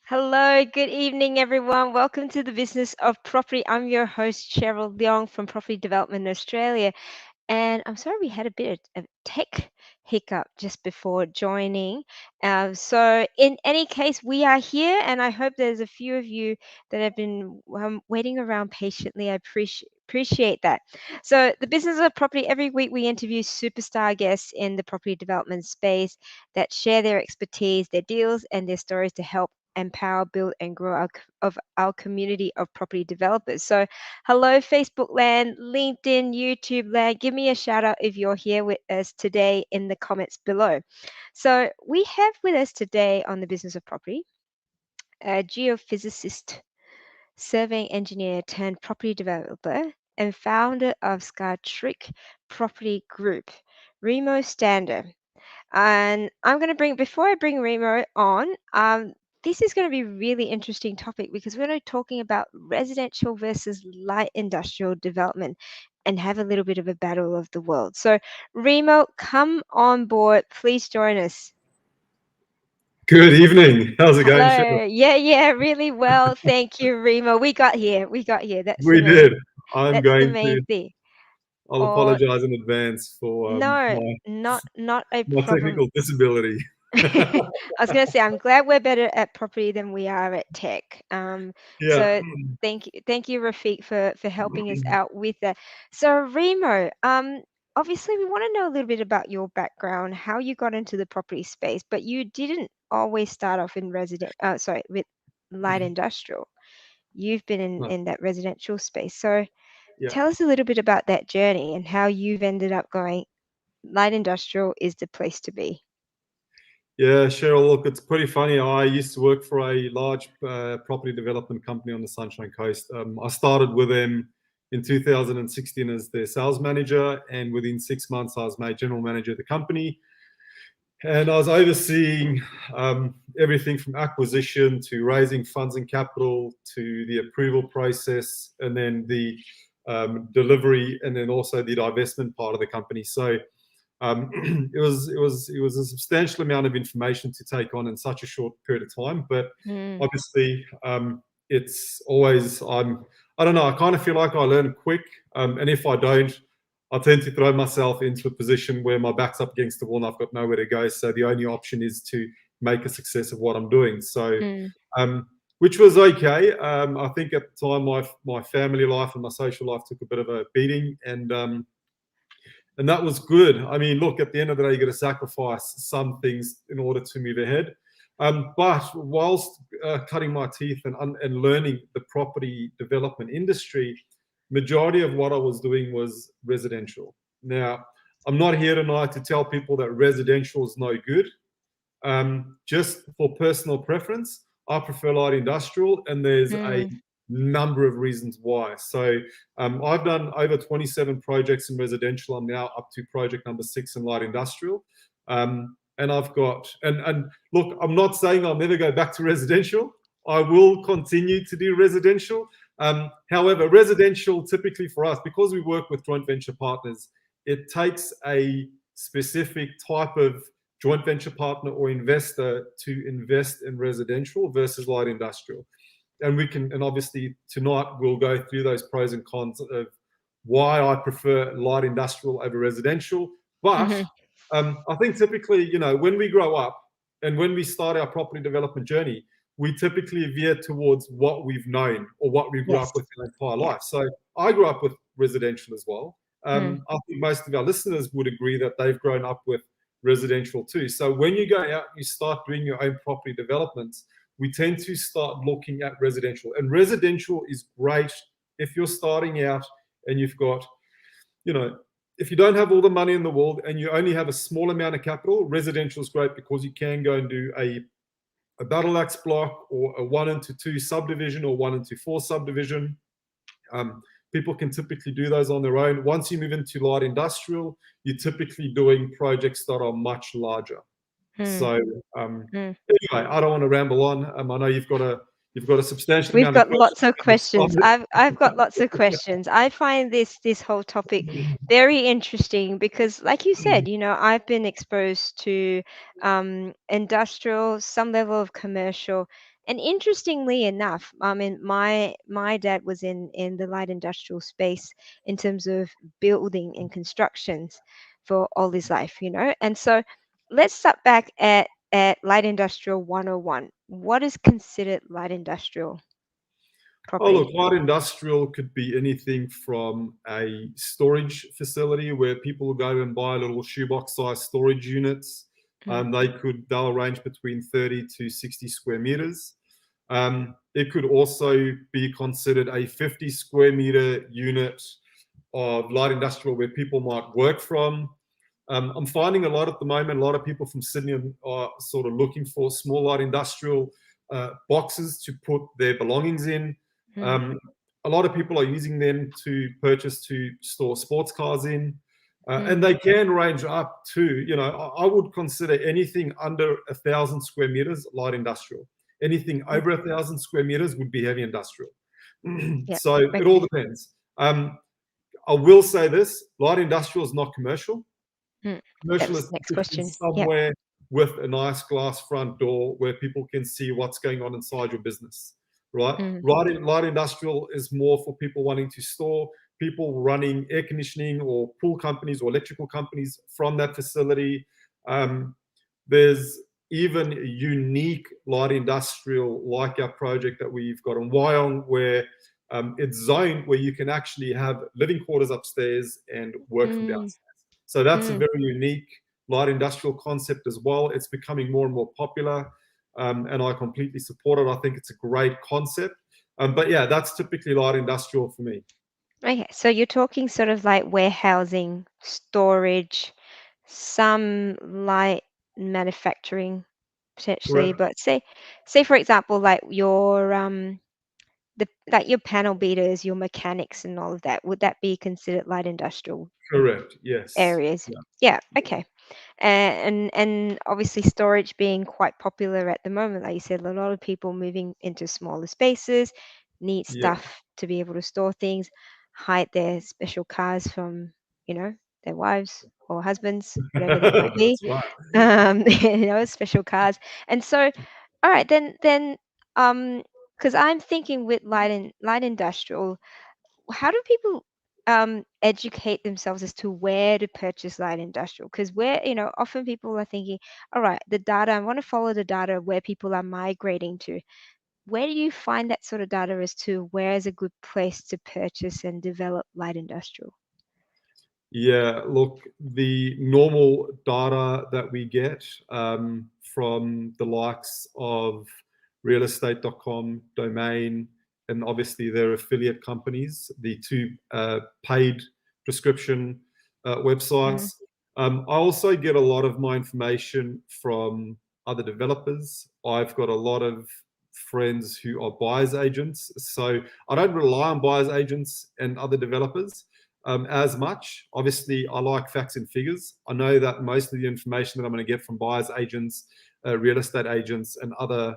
Hello, good evening, everyone. Welcome to the Business of Property. I'm your host, Cheryl Leong from Property Development Australia. And I'm sorry we had a bit of tech hiccup just before joining. So, in any case, we are here, and I hope there's a few of you that have been waiting around patiently. I appreciate that. So, the business of property, every week we interview superstar guests in the property development space that share their expertise, their deals, and their stories to help empower, build, and grow our community of property developers. So, hello, Facebook land, LinkedIn, YouTube land. Give me a shout out if you're here with us today in the comments below. So, we have with us today on the business of property a geophysicist, surveying engineer turned property developer, and founder of Trick Property Group, Remo Stander. And I'm going to before I bring Remo on, this is going to be a really interesting topic because we're going to be talking about residential versus light industrial development and have a little bit of a battle of the world. So, Remo, come on board. Please join us. Good evening. How's it going, Cheryl? Hello. Yeah, really well. Thank you, Remo. We got here. We got here. That's the We main. did. I'm That's the going main to. thing. I'll Or apologize in advance for no, my not a my problem. technical disability. I was going to say, I'm glad we're better at property than we are at tech. Yeah. So thank you, Rafiq, for helping us out with that. So Remo, obviously we want to know a little bit about your background, how you got into the property space, but you didn't always start off in with light industrial. You've been No, in that residential space. So yeah. tell us a little bit about that journey and how you've ended up going light industrial is the place to be. Yeah, Cheryl, look, it's pretty funny. I used to work for a large property development company on the Sunshine Coast. I started with them in 2016 as their sales manager, and within 6 months, I was made general manager of the company. And I was overseeing everything from acquisition to raising funds and capital to the approval process, and then the delivery, and then also the divestment part of the company. So it was a substantial amount of information to take on in such a short period of time. But Mm, obviously, it's always I don't know. I kind of feel like I learn quick, and if I don't, I tend to throw myself into a position where my back's up against the wall and I've got nowhere to go. So the only option is to make a success of what I'm doing. So, mm, um, which was okay. I think at the time my family life and my social life took a bit of a beating, and that was good. I mean, look, at the end of the day, you got to sacrifice some things in order to move ahead. But whilst cutting my teeth and learning the property development industry, majority of what I was doing was residential. Now, I'm not here tonight to tell people that residential is no good. Just for personal preference, I prefer light industrial, and there's a mm. number of reasons why. So I've done over 27 projects in residential. I'm now up to project number 6 in light industrial. And I've got, and look, I'm not saying I'll never go back to residential. I will continue to do residential. However, residential typically for us, because we work with joint venture partners, it takes a specific type of joint venture partner or investor to invest in residential versus light industrial. And obviously tonight we'll go through those pros and cons of why I prefer light industrial over residential. But Mhm. I think typically, when we grow up and when we start our property development journey, we typically veer towards what we've known or what we grew Yes. up with our entire Yeah. life. So I grew up with residential as well. Mm. I think most of our listeners would agree that they've grown up with residential too. So when you go out, you start doing your own property developments, we tend to start looking at residential. And residential is great if you're starting out and you've got, you know, if you don't have all the money in the world and you only have a small amount of capital, residential is great because you can go and do a battle axe block or a 1 into 2 subdivision or 1 into 4 subdivision. People can typically do those on their own. Once you move into light industrial, you're typically doing projects that are much larger. Mm. So Mm. anyway, I don't want to ramble on. I know you've got a substantial We've amount of got lots of questions. questions. I've got lots of questions. I find this whole topic very interesting because, like you said, I've been exposed to industrial, some level of commercial, And interestingly enough, I mean, my dad was in the light industrial space in terms of building and constructions for all his life, you know. And so let's start back at light industrial 101. What is considered light industrial Oh, look, property? light industrial could be anything from a storage facility where people go and buy little shoebox-sized storage units. Mm, They'll range between 30 to 60 square meters. It could also be considered a 50 square meter unit of light industrial where people might work from. I'm finding a lot at the moment, a lot of people from Sydney are sort of looking for small light industrial boxes to put their belongings in. mm, Um, a lot of people are using them to purchase to store sports cars in. mm, And they can range up to, you know, I would consider anything under 1,000 square meters light industrial. Anything mm. over 1,000 square meters would be heavy industrial. Yeah. So it all Okay. depends. I will say this: light industrial is not commercial. Mm. That Commercial was is the next typically question. Yeah. somewhere with a nice glass front door where people can see what's going on inside your business, right? Mm, Light industrial is more for people wanting to store, people running air conditioning or pool companies or electrical companies from that facility. Um, there's even unique light industrial like our project that we've got in Wyong, where it's zoned where you can actually have living quarters upstairs and work from mm, downstairs. So that's a mm. very unique light industrial concept as well. It's becoming more and more popular, and I completely support it. I think it's a great concept. But yeah, that's typically light industrial for me. Okay, so you're talking sort of like warehousing, storage, some light manufacturing potentially, Correct. but say for example, like your the like your panel beaters, your mechanics and all of that, would that be considered light industrial Correct. Yes. areas? Yeah. Yeah, Yeah. okay. And obviously storage being quite popular at the moment, like you said, a lot of people moving into smaller spaces need Yeah. stuff to be able to store things, hide their special cars from, you know, their wives or husbands, whatever that might be. That's right. You know, special cars. And so, all right, then because I'm thinking with light industrial, how do people educate themselves as to where to purchase light industrial? Because where, you know, often people are thinking, all right, the data, I want to follow the data where people are migrating to. Where do you find that sort of data as to where is a good place to purchase and develop light industrial? Yeah, look, the normal data that we get from the likes of realestate.com, Domain, and obviously their affiliate companies, the two paid prescription Mm, websites. I also get a lot of my information from other developers. I've got a lot of friends who are buyers agents. So I don't rely on buyers agents and other developers as much. Obviously, I like facts and figures. I know that most of the information that I'm going to get from buyers agents, real estate agents, and other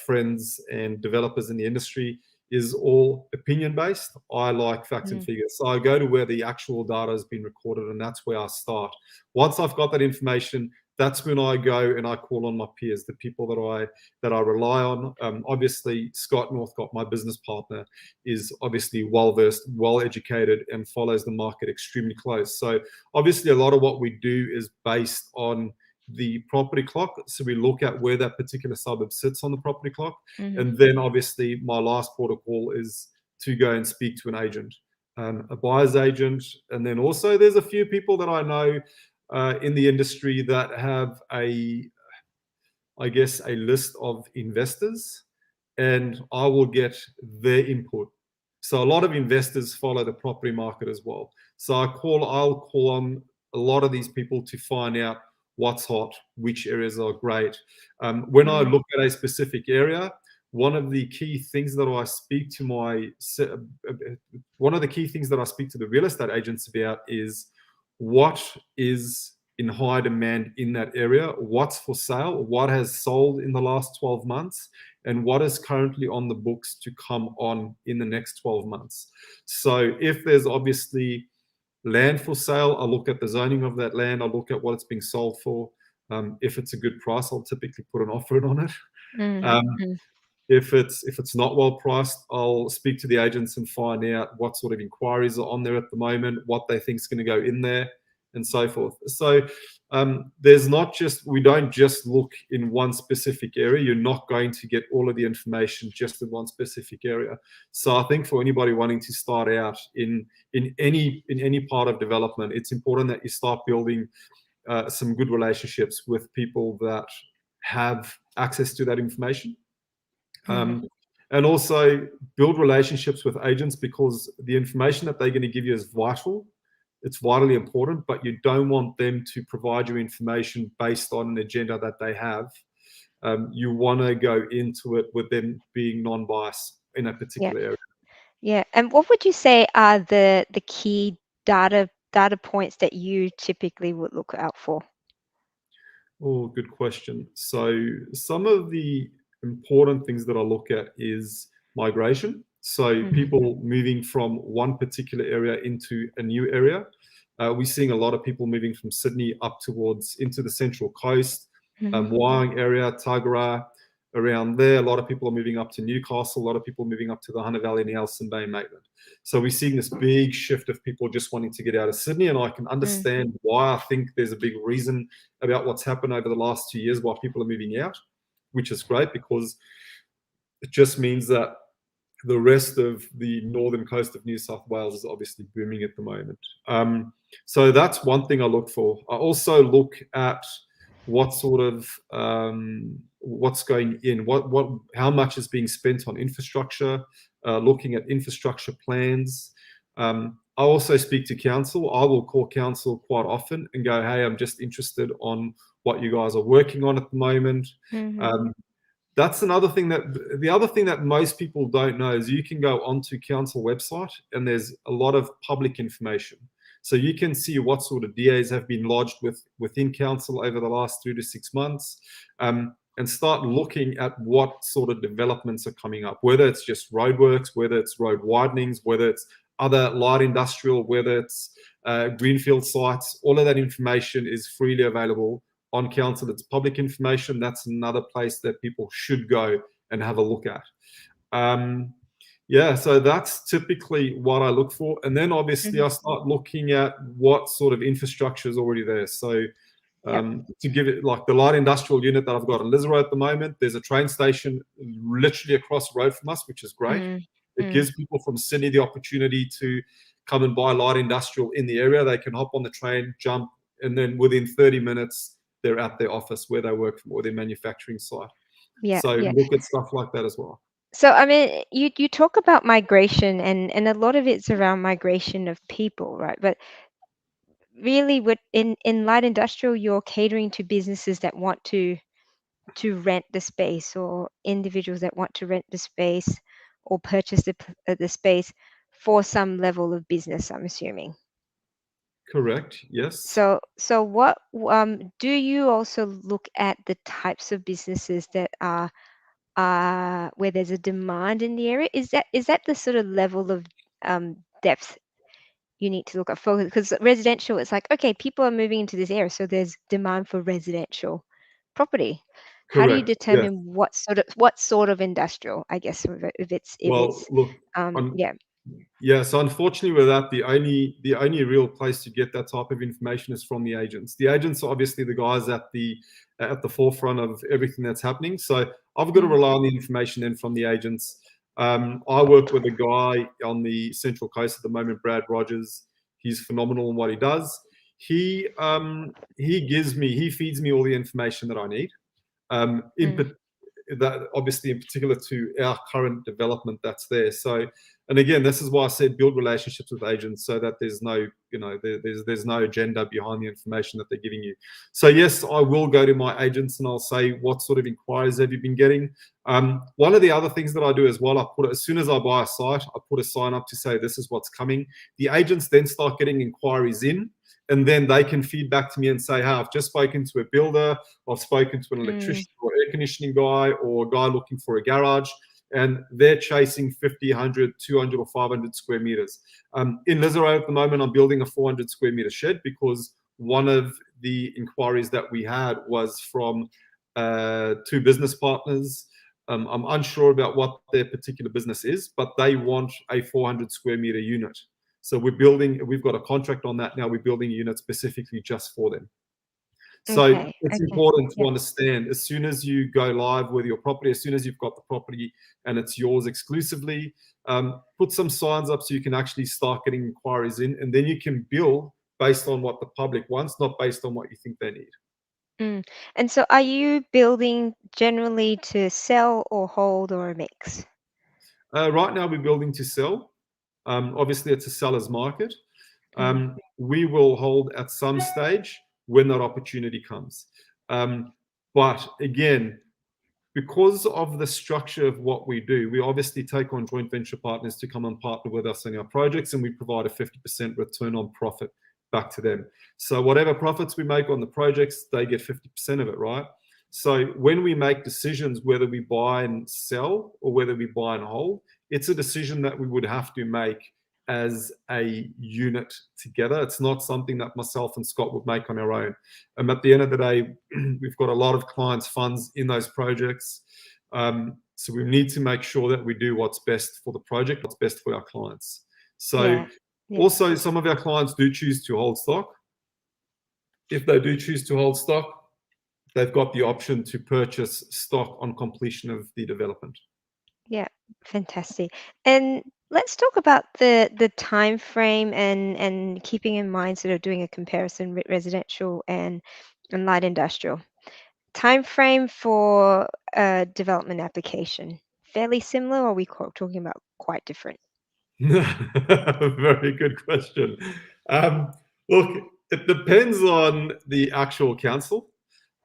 friends and developers in the industry is all opinion based. I like facts and mm, figures. So I go to where the actual data has been recorded, and that's where I start. Once I've got that information, that's when I go and I call on my peers, the people that I rely on. Obviously, Scott Northcott, my business partner, is obviously well versed, well educated, and follows the market extremely close. So obviously, a lot of what we do is based on the property clock. So we look at where that particular suburb sits on the property clock. mm, And then obviously my last port of call is to go and speak to an agent, a buyer's agent. And then also there's a few people that I know in the industry that have I guess, a list of investors, and I will get their input. So a lot of investors follow the property market as well. So I'll call on a lot of these people to find out what's hot, which areas are great. When I mm, look at a specific area, one of the key things that I speak to one of the key things that I speak to the real estate agents about is what is in high demand in that area, what's for sale, what has sold in the last 12 months, and what is currently on the books to come on in the next 12 months. So if there's obviously land for sale, I'll look at the zoning of that land, I'll look at what it's being sold for. If it's a good price, I'll typically put an offer in on it. Mm, Um, mm, if it's not well priced, I'll speak to the agents and find out what sort of inquiries are on there at the moment, what they think is going to go in there, and so forth. So there's not just we don't just look in one specific area. You're not going to get all of the information just in one specific area. So I think for anybody wanting to start out in any part of development, it's important that you start building some good relationships with people that have access to that information, mhm. and also build relationships with agents, because the information that they're going to give you is vital. It's vitally important, but you don't want them to provide you information based on an agenda that they have. You want to go into it with them being non-biased in a Yeah, particular area. yeah. And what would you say are the key data points that you typically would look out for? Oh, good question. So some of the important things that I look at is migration. So Mhm, people moving from one particular area into a new area. We're seeing a lot of people moving from Sydney up towards into the Central Coast, mhm, Wyong area, Tuggerah, around there. A lot of people are moving up to Newcastle. A lot of people moving up to the Hunter Valley, Nelson Bay, Maitland. So we're seeing this big shift of people just wanting to get out of Sydney, and I can mm, understand why. I think there's a big reason about what's happened over the last 2 years why people are moving out, which is great because it just means that the rest of the northern coast of New South Wales is obviously booming at the moment. So that's one thing I look for. I also look at what sort of what's going in, how much is being spent on infrastructure, looking at infrastructure plans. I also speak to council. I will call council quite often and go, "Hey, I'm just interested on what you guys are working on at the moment." mhm, Um, that's another thing that the other thing that most people don't know is you can go onto council website and there's a lot of public information. So you can see what sort of DAs have been lodged within council over the last 3 to 6 months, and start looking at what sort of developments are coming up, whether it's just roadworks, whether it's road widenings, whether it's other light industrial, whether it's greenfield sites. All of that information is freely available on council. It's public information. That's another place that people should go and have a look at. Um, yeah, so that's typically what I look for. And then obviously mhm. I start looking at what sort of infrastructure is already there. So Yep. to give it like the light industrial unit that I've got in Lisero at the moment, there's a train station literally across the road from us, which is great. Mm, It mm. gives people from Sydney the opportunity to come and buy light industrial in the area. They can hop on the train, jump, and then within 30 minutes, they're at their office where they work from or their manufacturing site. Yeah, So yeah. look at stuff like that as well. So I mean, you talk about migration, and a lot of it's around migration of people, right? But really, what in light industrial, you're catering to businesses that want to rent the space, or individuals that want to rent the space or purchase the space for some level of business, I'm assuming. Correct. Yes. So what do you also look at the types of businesses that are where there's a demand in the area? Is that the sort of level of depth you need to look at for? Because residential, it's like, okay, people are moving into this area, so there's demand for residential property. How do you Correct. Yes. determine what sort of industrial, I guess, if it's Well, look, on yeah. yeah, so unfortunately with that, the only real place to get that type of information is from the agents. The agents are obviously the guys at the forefront of everything that's happening. So I've got to Mm, rely on the information then from the agents. I work with a guy on the Central Coast at the moment, Brad Rogers. He's phenomenal in what he does. He feeds me all the information that I need. In mm, that obviously in particular to our current development that's there. So, and again, this is why I said build relationships with agents so that there's no, there's no agenda behind the information that they're giving you. So yes, I will go to my agents and I'll say what sort of inquiries have you been getting. One of the other things that I do as well, as soon as I buy a site, I put a sign up to say this is what's coming. The agents then start getting inquiries in, and then they can feed back to me and say, hey, I've just spoken to a builder, I've spoken to an mm, electrician or air conditioning guy or a guy looking for a garage, and they're chasing 50, 100, 200 or 500 square meters. In Lisero at the moment, I'm building a 400 square meter shed because one of the inquiries that we had was from two business partners. I'm unsure about what their particular business is, but they want a 400 square meter unit. So we've got a contract on that now. We're building a unit specifically just for them. So Okay. it's Okay. important to Yeah. understand, as soon as you go live with your property, as soon as you've got the property and it's yours exclusively, put some signs up so you can actually start getting inquiries in, and then you can build based on what the public wants, not based on what you think they need. Mm. And so are you building generally to sell or hold or a mix? Right now, we're building to sell. Obviously, it's a seller's market. Mm. We will hold at some stage when that opportunity comes. But again, because of the structure of what we do, we obviously take on joint venture partners to come and partner with us in our projects, and we provide a 50% return on profit back to them. So whatever profits we make on the projects, they get 50% of it, right? So when we make decisions whether we buy and sell or whether we buy and hold, it's a decision that we would have to make as a unit together. It's not something that myself and Scott would make on our own. At the end of the day, we've got a lot of clients' funds in those projects. So we need to make sure that we do what's best for the project, what's best for our clients. So Yeah. Yeah. also, some of our clients do choose to hold stock. If they do choose to hold stock, they've got the option to purchase stock on completion of the development. Yeah. Fantastic. And let's talk about the time frame and keeping in mind sort of doing a comparison with residential and light industrial. Time frame for a development application. Fairly similar, or are we talking about quite different? Very good question. Look, it depends on the actual council.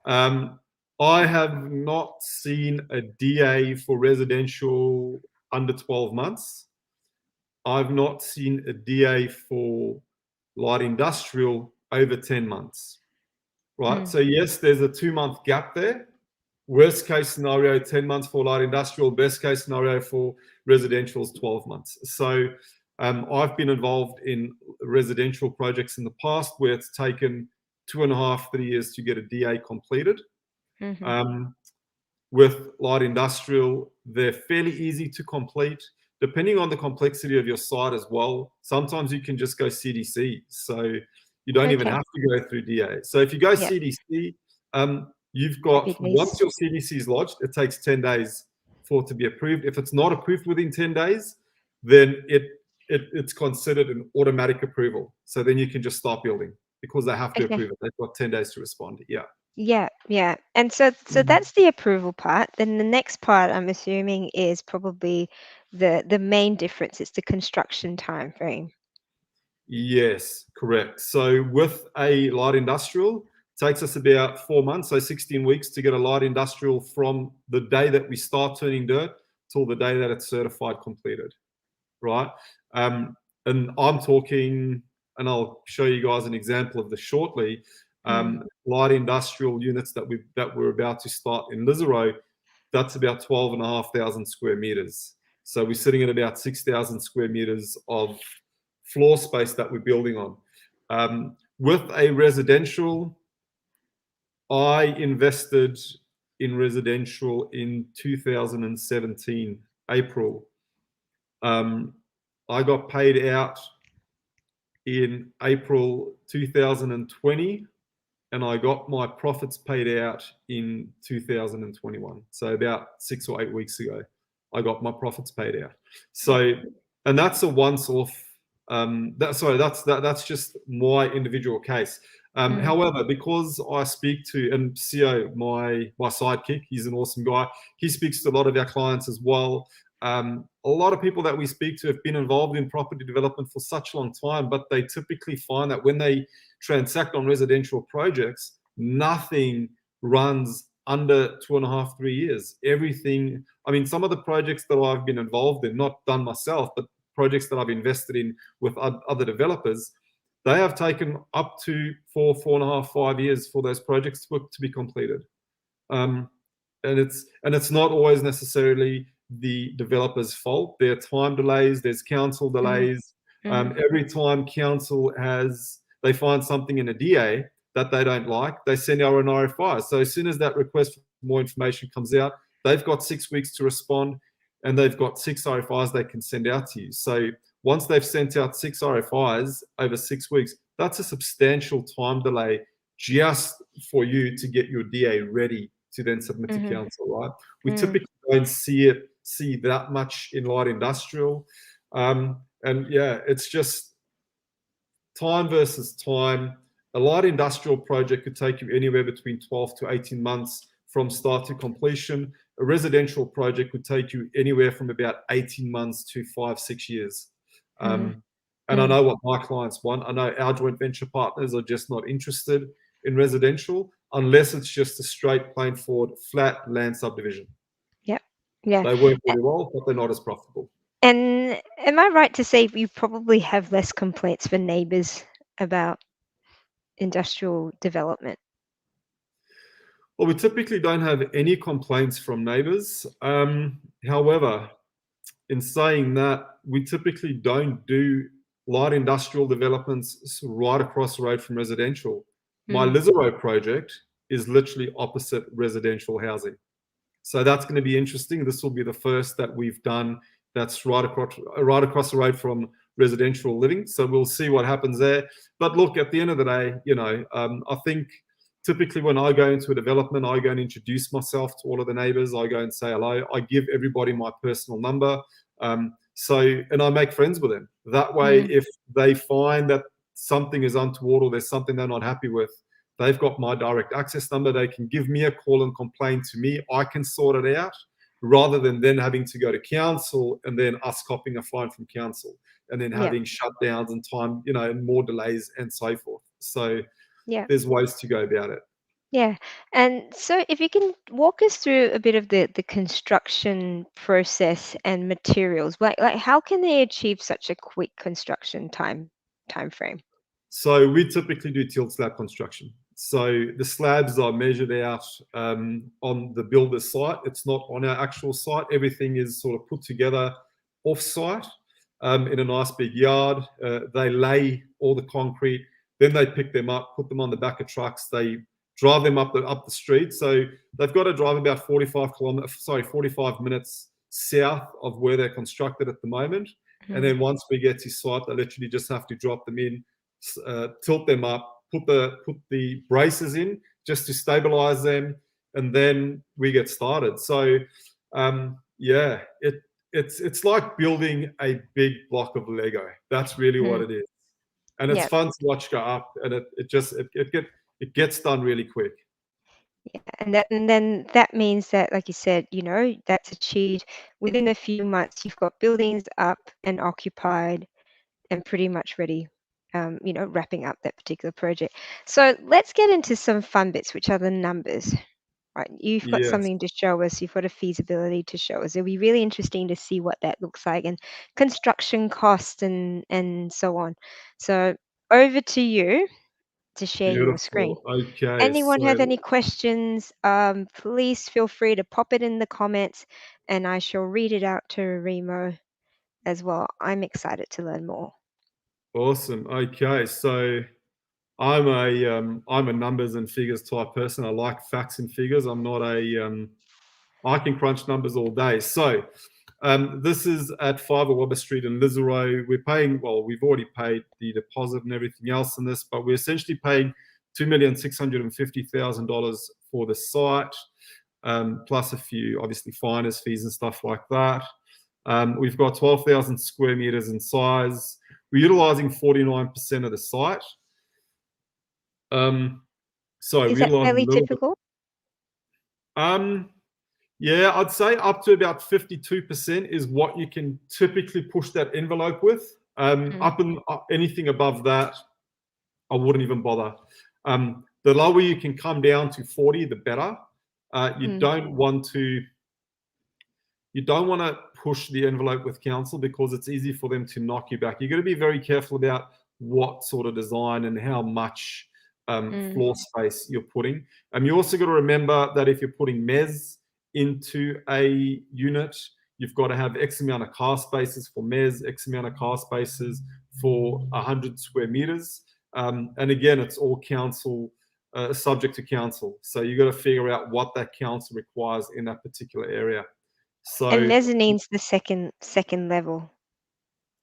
Um, I have not seen a DA for residential under 12 months. I've not seen a DA for light industrial over 10 months, right? Mm. So, yes, there's a 2 month gap there. Worst case scenario, 10 months for light industrial. Best case scenario for residential is 12 months. So I've been involved in residential projects in the past where it's taken 2.5, 3 years to get a DA completed. Hmm. Um, with light industrial, they're fairly easy to complete, depending on the complexity of your site as well. Sometimes you can just go CDC, so you don't even Okay. have to go through DA. So if you go Yeah. CDC, you've Happy got, once days. your CDC is lodged, it takes 10 days for it to be approved. If it's not approved within 10 days, then it's considered an automatic approval. So then you can just start building because they have to Okay. approve it. They've got 10 days to respond. Yeah. Yeah, yeah. And so that's the approval part. Then the next part I'm assuming is probably the main difference. It's the construction time frame. Yes, correct. So with a light industrial, it takes us about 4 months, so 16 weeks to get a light industrial from the day that we start turning dirt till the day that it's certified completed, right? Um, and I'm talking, and I'll show you guys an example of this shortly. Mm. Light industrial units that we're about to start in Lisarow, that's about 12,500 square meters. So we're sitting at about 6,000 square meters of floor space that we're building on. With a residential, I invested in residential in 2017, April. I got paid out in April 2020, and I got my profits paid out in 2021. So about 6 or 8 weeks ago, I got my profits paid out. Yeah. So, and that's a once-off. That's just my individual case. Mm. However, because I speak to, and CO, my sidekick, he's an awesome guy. He speaks to a lot of our clients as well. A lot of people that we speak to have been involved in property development for such a long time, but they typically find that when they transact on residential projects, nothing runs under 2.5, 3 years. Everything, I mean, some of the projects that I've been involved in, not done myself, but projects that I've invested in with other developers, they have taken up to 4.5, 5 years for those projects to be completed. And it's not always necessarily the developer's fault. There are time delays, there's council Mm. delays. Mm. Every time council they find something in a DA that they don't like, they send out an RFI. So as soon as that request for more information comes out, they've got 6 weeks to respond, and they've got 6 RFIs they can send out to you. So once they've sent out 6 RFIs over 6 weeks, that's a substantial time delay just for you to get your DA ready to then submit to council, right? We typically don't see that much in light industrial. And yeah, it's just time versus time. A light industrial project could take you anywhere between 12 to 18 months from start to completion. A residential project could take you anywhere from about 18 months to 5-6 years. And I know what my clients want. I know our joint venture partners are just not interested in residential unless it's just a straight, plain forward, flat land subdivision. Yep. Yeah. They work really well, but they're not as profitable. And am I right to say you probably have less complaints for neighbours about industrial development? Well, we typically don't have any complaints from neighbours. However, in saying that, we typically don't do light industrial developments right across the road from residential. My Lisero project is literally opposite residential housing. So that's going to be interesting. This will be the first that we've done that's right across the road from residential living. So we'll see what happens there. But look, at the end of the day, I think typically when I go into a development, I go and introduce myself to all of the neighbours. I go and say hello. I give everybody my personal number. And I make friends with them. That way, if they find that something is untoward or there's something they're not happy with, they've got my direct access number. They can give me a call and complain to me. I can sort it out rather than then having to go to council and then us copying a fine from council and then having shutdowns and time, and more delays and so forth. So there's ways to go about it. Yeah. And so if you can walk us through a bit of the construction process and materials, like how can they achieve such a quick construction time frame? So we typically do tilt slab construction. So the slabs are measured out on the builder's site. It's not on our actual site. Everything is sort of put together off-site in a nice big yard. They lay all the concrete, then they pick them up, put them on the back of trucks. They drive them up the street. So they've got to drive about 45 minutes south of where they're constructed at the moment. And then once we get to site, they literally just have to drop them in, tilt them up, put the braces in just to stabilize them, and then we get started. So it's like building a big block of Lego. That's really what it is, and it's fun to watch go up, and it gets done really quick. Yeah, and then that means that, like you said, that's achieved within a few months. You've got buildings up and occupied and pretty much ready, wrapping up that particular project. So let's get into some fun bits, which are the numbers. Right, you've got Yes. something to show us. You've got a feasibility to show us. It'll be really interesting to see what that looks like, and construction costs and so on. So over to you to share your screen. Beautiful. Okay. Anyone have So any questions, please feel free to pop it in the comments and I shall read it out to Remo as well. I'm excited to learn more. awesome. Okay. So I'm a numbers and figures type person. I like facts and figures. I'm not I can crunch numbers all day. So this is at 5 Awaba Street in Lisero. We're paying, we've already paid the deposit and everything else in this, but we're essentially paying $2,650,000 for the site, plus a few, obviously, finder's fees and stuff like that. We've got 12,000 square meters in size. We're utilizing 49% of the site. Is that fairly typical? Yeah, I'd say up to about 52% is what you can typically push that envelope with. Anything above that, I wouldn't even bother. The lower you can come down to 40, the better. You don't want to push the envelope with council because it's easy for them to knock you back. You've got to be very careful about what sort of design and how much floor space you're putting. You also got to remember that if you're putting MES into a unit, you've got to have X amount of car spaces for MES, X amount of car spaces for 100 square meters. And again, it's all council subject to council. So you got to figure out what that council requires in that particular area. So And mezzanine's the second level.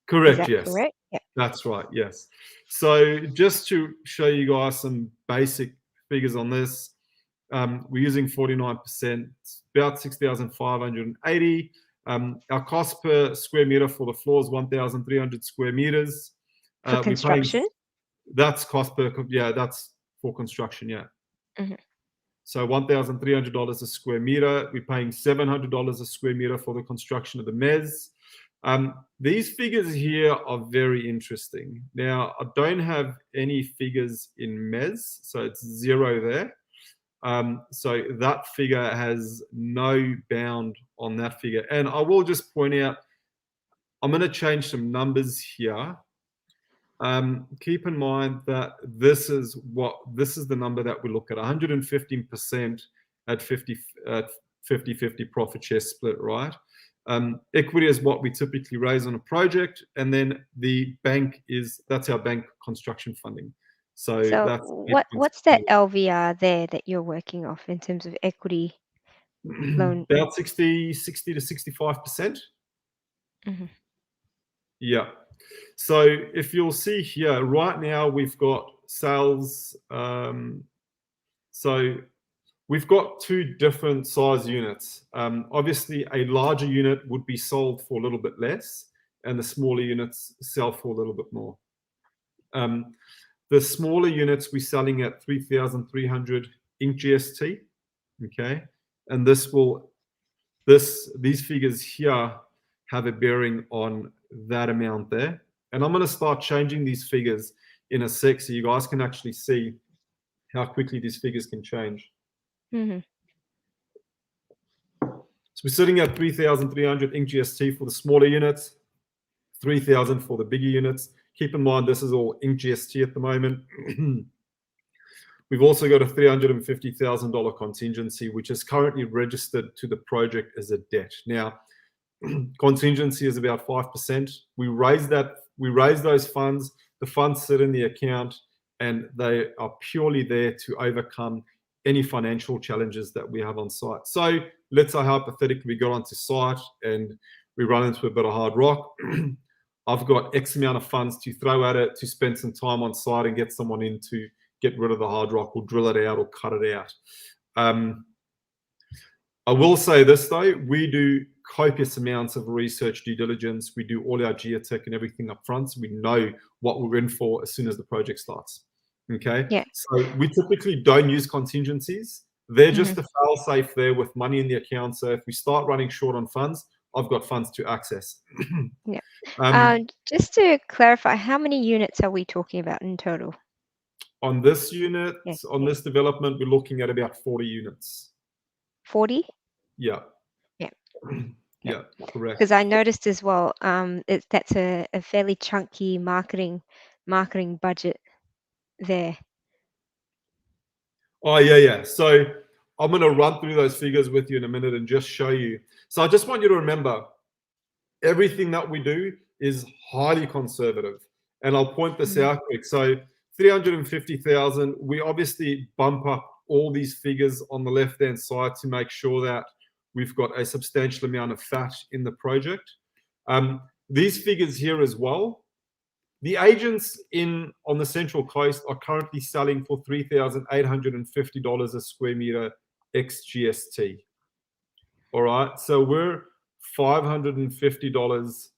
Is correct, that yes. correct? Yeah. That's right, yes. So just to show you guys some basic figures on this, we're using 49%, about 6,580. Our cost per square meter for the floor is 1,300 square meters. For We're paying, construction? that's cost per, yeah, that's for construction, yeah. Mm-hmm. So $1,300 a square meter. We're paying $700 a square meter for the construction of the mezz. These figures here are very interesting. Now, I don't have any figures in mezz, so it's zero there. So that figure has no bound on that figure. And I will just point out, I'm going to change some numbers here. Keep in mind that this is the number that we look at, 115% at 50-50 profit share split, right? Equity is what we typically raise on a project, and then the bank that's our bank construction funding. So that's what's that LVR there that you're working off in terms of equity loan? about 60 to 65%. Mm-hmm. Yeah. So if you'll see here, right now we've got sales. So we've got two different size units. Obviously, a larger unit would be sold for a little bit less, and the smaller units sell for a little bit more. The smaller units we're selling at 3,300 Inc GST, okay, and these figures here have a bearing on that amount there. And I'm going to start changing these figures in a sec so you guys can actually see how quickly these figures can change. Mm-hmm. So we're sitting at 3,300 Inc GST for the smaller units, 3,000 for the bigger units. Keep in mind, this is all Inc GST at the moment. We've also got a $350,000 contingency, which is currently registered to the project as a debt. Now, contingency is about 5%. We raise those funds. The funds sit in the account, and they are purely there to overcome any financial challenges that we have on site. So let's say hypothetically we got onto site and we run into a bit of hard rock. I've got X amount of funds to throw at it to spend some time on site and get someone in to get rid of the hard rock or drill it out or cut it out. I will say this though, we do copious amounts of research due diligence. We do all our geotech and everything up front, so we know what we're in for as soon as the project starts. Okay. Yeah. So we typically don't use contingencies. They're just a fail safe there with money in the account. So if we start running short on funds, I've got funds to access. Yeah. Just to clarify, how many units are we talking about in total? On this unit, on this development, we're looking at about 40 units. 40? Yeah. Yeah. Yeah, correct. Because I noticed as well, that's a fairly chunky marketing budget there. Oh, yeah. So I'm going to run through those figures with you in a minute and just show you. So I just want you to remember, everything that we do is highly conservative. And I'll point this out quick. So 350,000, we obviously bump up all these figures on the left-hand side to make sure that we've got a substantial amount of fat in the project. These figures here as well, the agents on the Central Coast are currently selling for $3,850 a square meter ex GST. All right, so we're $550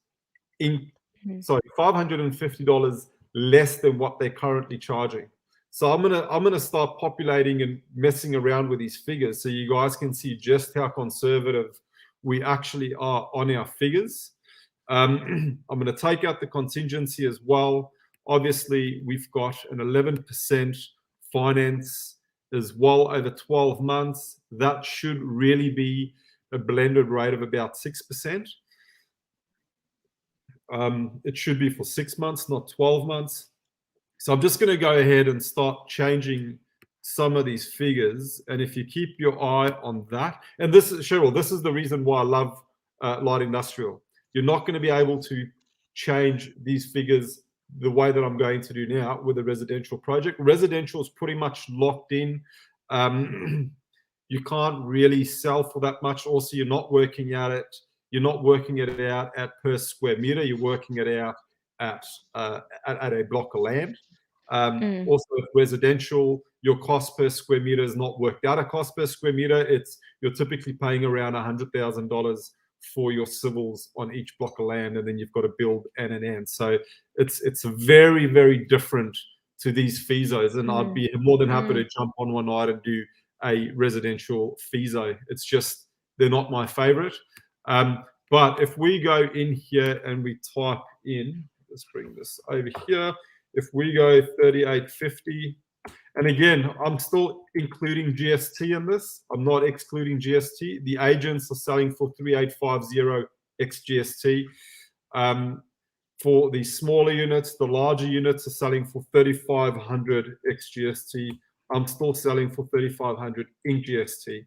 $550 less than what they're currently charging. So I'm gonna start populating and messing around with these figures so you guys can see just how conservative we actually are on our figures. I'm going to take out the contingency as well. Obviously, we've got an 11% finance as well over 12 months. That should really be a blended rate of about 6%. It should be for 6 months, not 12 months. So I'm just going to go ahead and start changing some of these figures. And if you keep your eye on that, and this is, Cheryl, this is the reason why I love light industrial. You're not going to be able to change these figures the way that I'm going to do now with a residential project. Residential is pretty much locked in. You can't really sell for that much. Also, you're not working it out at per square meter. You're working it out at a block of land. Mm. Also, with residential, your cost per square meter is not worked out a cost per square meter. You're typically paying around $100,000 for your civils on each block of land, and then you've got to build and. So it's very, very different to these FISOs, and I'd be more than happy to jump on one night and do a residential FISO. It's just they're not my favorite. But if we go in here and we type in, let's bring this over here. If we go 3850, and again, I'm still including GST in this. I'm not excluding GST. The agents are selling for 3850 ex GST. For the smaller units, the larger units are selling for 3500 ex GST. I'm still selling for 3500 in GST.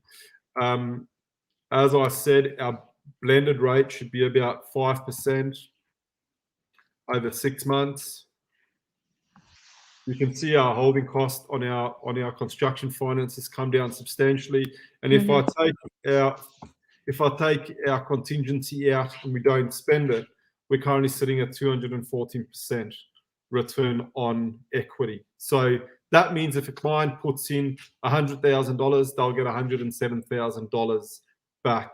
As I said, our blended rate should be about 5% over 6 months. You can see our holding cost on our construction finance has come down substantially. And if I take our contingency out and we don't spend it, we're currently sitting at 214% return on equity. So that means if a client puts in $100,000, they'll get $107,000 back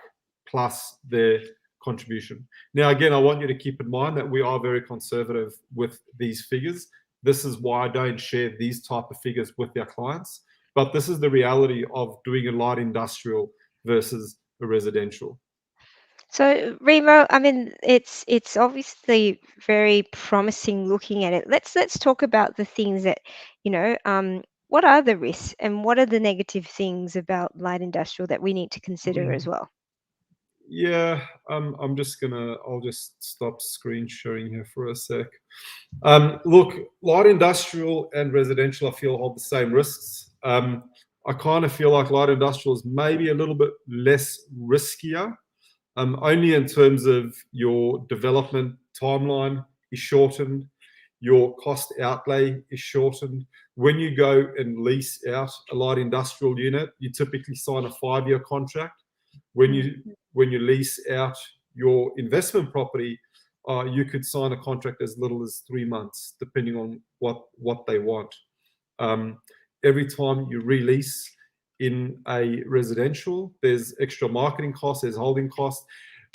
plus their contribution. Now, again, I want you to keep in mind that we are very conservative with these figures. This is why I don't share these type of figures with our clients. But this is the reality of doing a light industrial versus a residential. So Remo, I mean, it's obviously very promising looking at it. Let's talk about the things that, what are the risks and what are the negative things about light industrial that we need to consider as well? Yeah, I'll just stop screen sharing here for a sec. Look, light industrial and residential, I feel, hold the same risks. I kind of feel like light industrial is maybe a little bit less riskier, only in terms of your development timeline is shortened, your cost outlay is shortened. When you go and lease out a light industrial unit, you typically sign a 5-year contract. When you lease out your investment property, you could sign a contract as little as 3 months, depending on what they want. Every time you release in a residential, there's extra marketing costs, there's holding costs.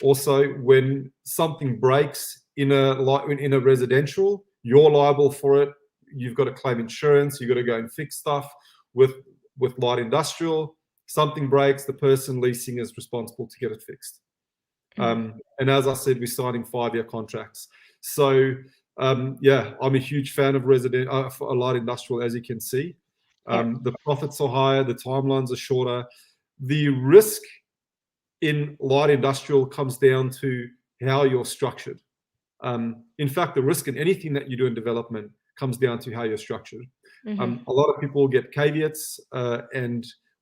Also, when something breaks in a residential, you're liable for it. You've got to claim insurance. You've got to go and fix stuff. With light industrial, something breaks, the person leasing is responsible to get it fixed. And as I said, we're signing 5-year contracts. So yeah, I'm a huge fan of light industrial, as you can see. The profits are higher, the timelines are shorter. The risk in light industrial comes down to how you're structured. In fact, the risk in anything that you do in development comes down to how you're structured. A lot of people get caveats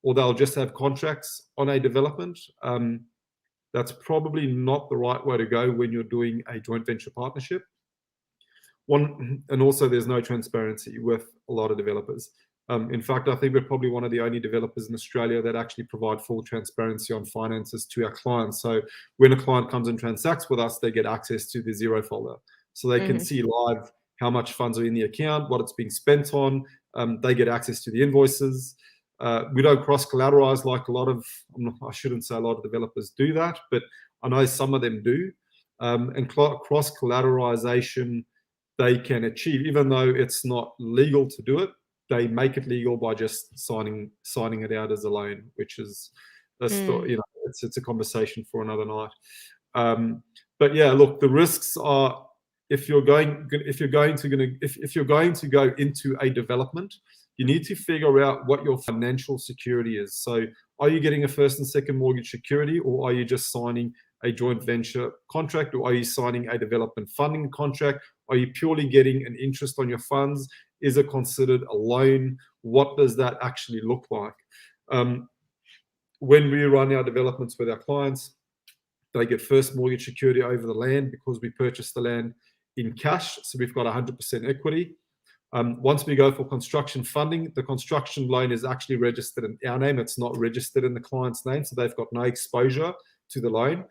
or they'll just have contracts on a development. That's probably not the right way to go when you're doing a joint venture partnership. And also there's no transparency with a lot of developers. In fact, I think we're probably one of the only developers in Australia that actually provide full transparency on finances to our clients. So when a client comes and transacts with us, they get access to the Xero folder. So they can see live how much funds are in the account, what it's being spent on. They get access to the invoices. We don't cross-collateralize like I shouldn't say a lot of developers do that, but I know some of them do. And cross-collateralization they can achieve, even though it's not legal to do it. They make it legal by just signing it out as a loan, which is it's a conversation for another night. But yeah, look, the risks are if you're going to go into a development, you need to figure out what your financial security is. So are you getting a first and second mortgage security, or are you just signing a joint venture contract, or are you signing a development funding contract? Are you purely getting an interest on your funds? Is it considered a loan? What does that actually look like? When we run our developments with our clients, they get first mortgage security over the land because we purchased the land. in cash, so we've got 100% equity. Once we go for construction funding, the construction loan is actually registered in our name. It's not registered in the client's name, so they've got no exposure to the loan.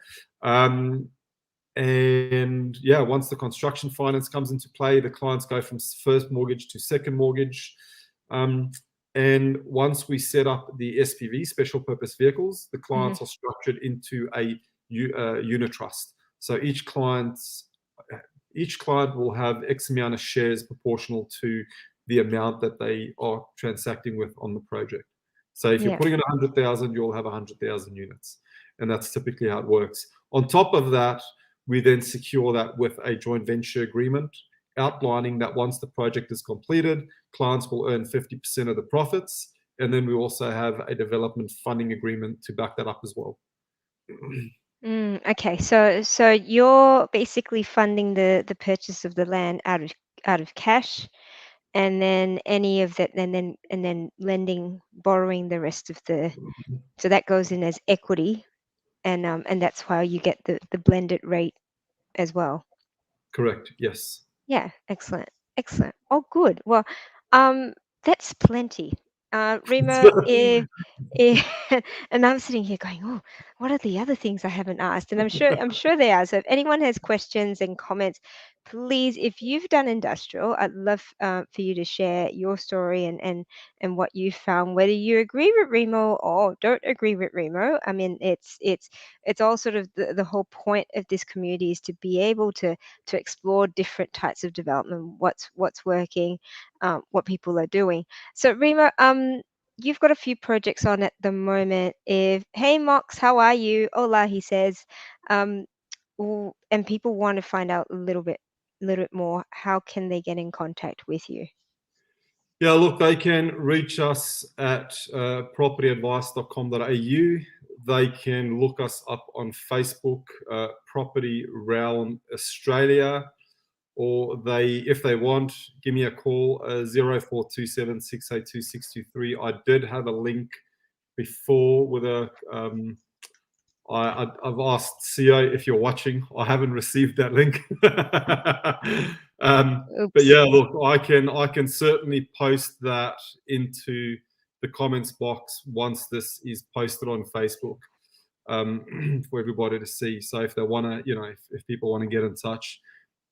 And yeah, once the construction finance comes into play, the clients go from first mortgage to second mortgage. And once we set up the SPV, special purpose vehicles, the clients are structured into a unit trust. So each client will have X amount of shares proportional to the amount that they are transacting with on the project. So if you're putting in 100,000, you'll have 100,000 units. And that's typically how it works. On top of that, we then secure that with a joint venture agreement outlining that once the project is completed, clients will earn 50% of the profits. And then we also have a development funding agreement to back that up as well. Okay, so you're basically funding the purchase of the land out of cash, and then any of that, and then borrowing the rest of so that goes in as equity, and that's why you get the blended rate as well. Correct. Yes. Yeah, excellent, excellent. Oh, good. Well, that's plenty. Remo, if and I'm sitting here going, oh, what are the other things I haven't asked? And I'm sure they are. So if anyone has questions and comments, please, if you've done industrial, I'd love for you to share your story and what you found, whether you agree with Remo or don't agree with Remo. I mean, it's all sort of the whole point of this community is to be able to explore different types of development, what's working, what people are doing. So Remo, you've got a few projects on at the moment. Hey Mox, how are you? Hola, he says. And people want to find out a little bit more. How can they get in contact with you? Yeah, look, they can reach us at propertyadvice.com.au. They can look us up on Facebook, Property Realm Australia, or if they want, give me a call, 0427 682 623. I did have a link before with I've asked CEO if you're watching. I haven't received that link. But Oops. yeah, look, I can certainly post that into the comments box once this is posted on Facebook for everybody to see. So if they want to, if people want to get in touch,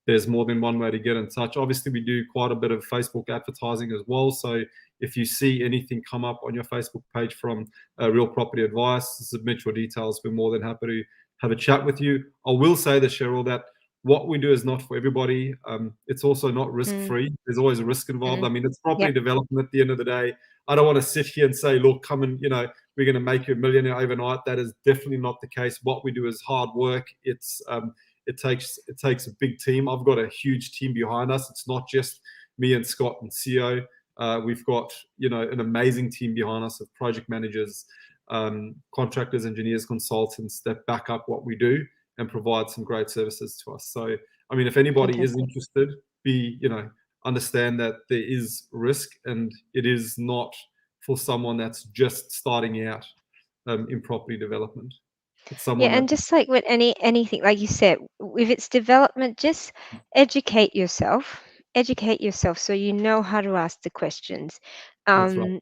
there's more than one way to get in touch. Obviously, we do quite a bit of Facebook advertising as well. So if you see anything come up on your Facebook page from Real Property Advice, submit your details. We're more than happy to have a chat with you. I will say this, Cheryl, that what we do is not for everybody. It's also not risk-free. There's always a risk involved. I mean, it's property development at the end of the day. I don't want to sit here and say, look, come and, we're going to make you a millionaire overnight. That is definitely not the case. What we do is hard work. It takes a big team. I've got a huge team behind us. It's not just me and Scott and CEO. We've got an amazing team behind us of project managers, contractors, engineers, consultants that back up what we do and provide some great services to us. So, I mean, if anybody is interested, understand that there is risk, and it is not for someone that's just starting out in property development. It's someone And just like with anything, like you said, if it's development, just educate yourself. Educate yourself so you know how to ask the questions. That's right.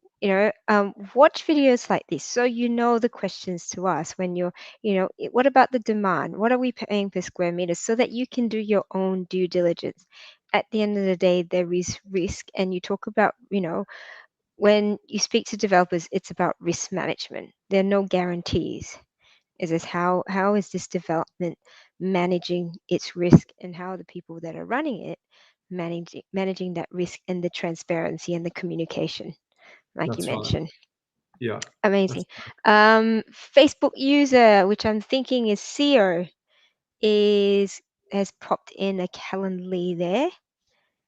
Watch videos like this so you know the questions to ask when what about the demand? What are we paying per square meter? So that you can do your own due diligence. At the end of the day, there is risk, and you talk about, when you speak to developers, it's about risk management. There are no guarantees. Is this how is this development managing its risk, and how are the people that are running it managing that risk, and the transparency and the communication, like you That's right. mentioned. Yeah. Amazing. Facebook user, which I'm thinking is CEO, has popped in a Calendly there.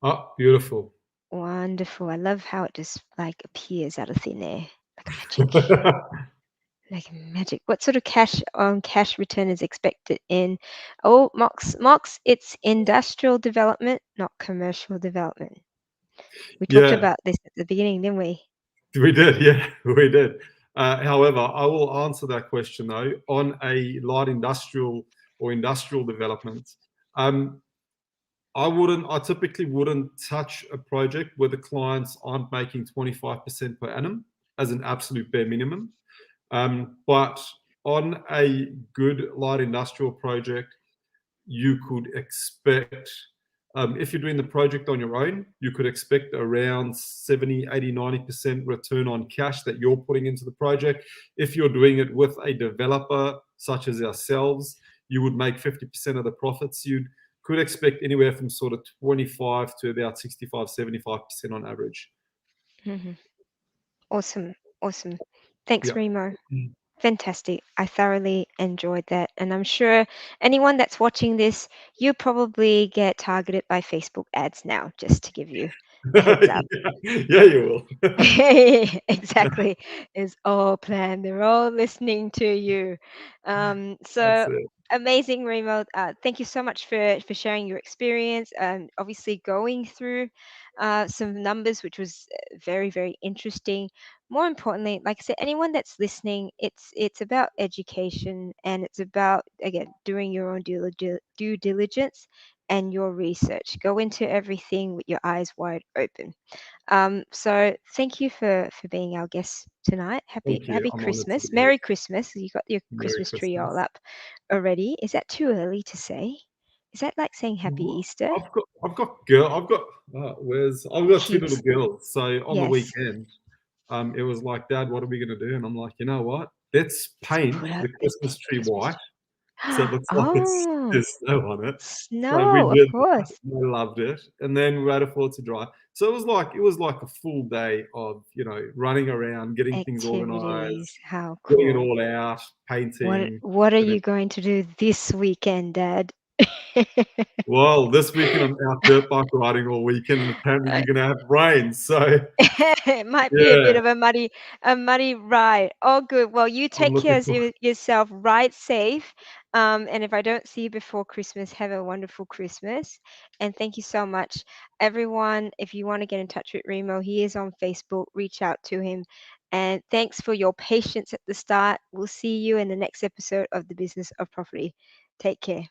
Oh, beautiful. Wonderful. I love how it just like appears out of thin air like magic. Like magic. What sort of cash return is expected in? Oh, Mox, it's industrial development, not commercial development. We talked Yeah, about this at the beginning, didn't we? we did. Yeah, we did. However, I will answer that question though. On a light industrial or industrial development, I typically wouldn't touch a project where the clients aren't making 25% per annum as an absolute bare minimum. But on a good light industrial project, you could expect, if you're doing the project on your own, you could expect around 70, 80, 90% return on cash that you're putting into the project. If you're doing it with a developer such as ourselves, you would make 50% of the profits. You could expect anywhere from sort of 25 to about 65, 75% on average. Hmm. Awesome. Awesome. Thanks, Yeah. Remo. Fantastic. I thoroughly enjoyed that. And I'm sure anyone that's watching this, you probably get targeted by Facebook ads now, just to give you a heads up. Yeah, yeah, you will. Exactly. It's all planned. They're all listening to you. That's So it. amazing, Remo. Thank you so much for sharing your experience. Obviously, going through some numbers, which was very, very interesting. More importantly, like I said, anyone that's listening, it's about education, and it's about, again, doing your own due diligence and your research. Go into everything with your eyes wide open. So thank you for being our guest tonight. Happy Thank you. Happy I'm honored to Christmas, be here. Merry Christmas. You got your Merry Christmas tree all Christmas. up already. Is that too early to say? Is that like saying Happy Easter? I've got two little Kids, girls. So on the yes. weekend, it was like, Dad, what are we gonna do? And I'm like, you know what? Let's Let's paint put out the the Christmas tree Christmas white tree. so it looks like it's Oh, there's snow on it. So we snow, of did that. course. I loved it. And then we waited for it to dry. So it was like a full day of, running around, getting things Activities. organized, How getting it cool. all out, What painting. what are And then, you going to do this weekend, Dad? well, this weekend I'm out dirt bike riding all weekend, and apparently we're gonna have rain. So It might be a bit yeah, of a muddy ride. Oh, good. Well, you I'm take care looking of for. yourself. Ride safe. And if I don't see you before Christmas, have a wonderful Christmas. And thank you so much, everyone. If you want to get in touch with Remo, he is on Facebook. Reach out to him. And thanks for your patience at the start. We'll see you in the next episode of the Business of Property. Take care.